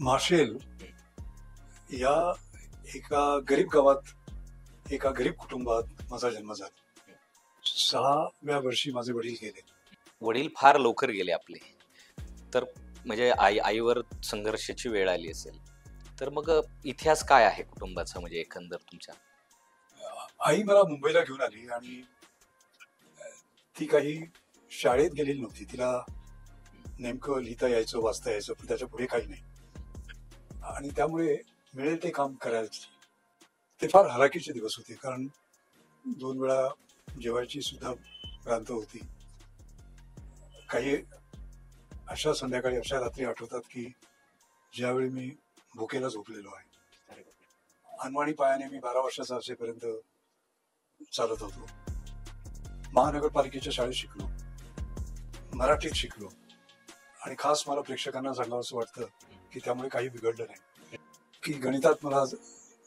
Martial या एका गरीब गावात एका गरीब कुटुंबात माझा जन्म झाला. 6व्या वर्षी माझे वडील गेले. वडील फार लवकर गेले आपले, तर म्हणजे आईवर संघर्षाची वेळ आली असेल, तर मग इतिहास काय आहे कुटुंबाचा, म्हणजे एकंदर तुमच्या? आई मला मुंबईला घेऊन आली आणि ती काही शाळेत गेलेली नव्हती. तिला नेमकं लिहिता यायचं, वाचता यायचं, पण त्याच्या पुढे काही नाही. आणि त्यामुळे मिळेल ते काम करायचं. ते फार हलाखीचे दिवस होते, कारण 2 वेळा जेवायची सुद्धा भ्रांत होती. काही अशा संध्याकाळी, अशा रात्री आठवतात की ज्यावेळी मी भुकेला झोपलेलो आहे. अनवाणी पायाने मी 12 वर्षाचा असेपर्यंत चालत होतो. महानगरपालिकेच्या शाळेत शिकलो, मराठीत शिकलो, आणि खास मला प्रेक्षकांना सांगावं असं वाटतं की त्यामुळे काही बिघडलं नाही. की गणितात मला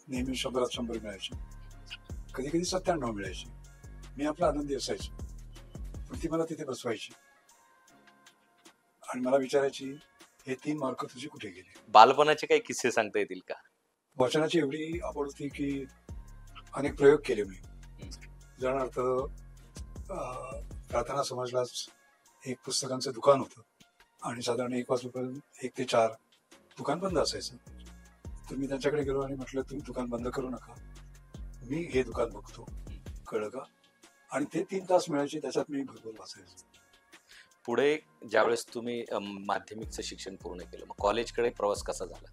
नेहमी 100त 100 मिळायचे, कधी कधी 97 मिळायचे. मी आपला आनंदी असायचो, पण ती मला तिथे बसवायची आणि मला विचारायची, हे 3 मार्क तुझे कुठे गेले? बालपणाचे काही किस्से सांगता येतील का? वाचनाची एवढी आवड होती की अनेक प्रयोग केले मी. उदाहरणार्थ, प्रार्थना समाजलाच एक पुस्तकांचं दुकान होतं आणि साधारण 1 वाजेपर्यंत 1 ते 4 दुकान बंद असायचं. तर मी त्यांच्याकडे गेलो आणि म्हटलं, तुम्ही दुकान बंद करू नका, मी हे दुकान बघतो, कळलं का? आणि ते 3 तास मिळायचे, त्याच्यात मी भरपूर वाचायचो. पुढे ज्यावेळेस तुम्ही माध्यमिकचं शिक्षण पूर्ण केलं, मग कॉलेजकडे प्रवास कसा झाला?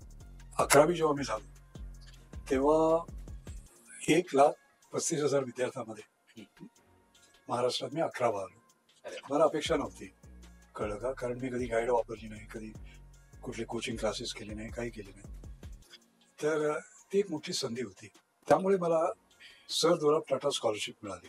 11वी जेव्हा मी झालो तेव्हा 1,35,000 विद्यार्थ्यांमध्ये महाराष्ट्रात मी 11वा आलो. मला अपेक्षा नव्हती, कळलं का? कारण मी कधी गाईड वापरली नाही, कधी कुठले कोचिंग क्लासेस केले नाही, काही केले नाही. तर ती एक मोठी संधी होती. त्यामुळे मला सर दोराब टाटा स्कॉलरशिप मिळाली.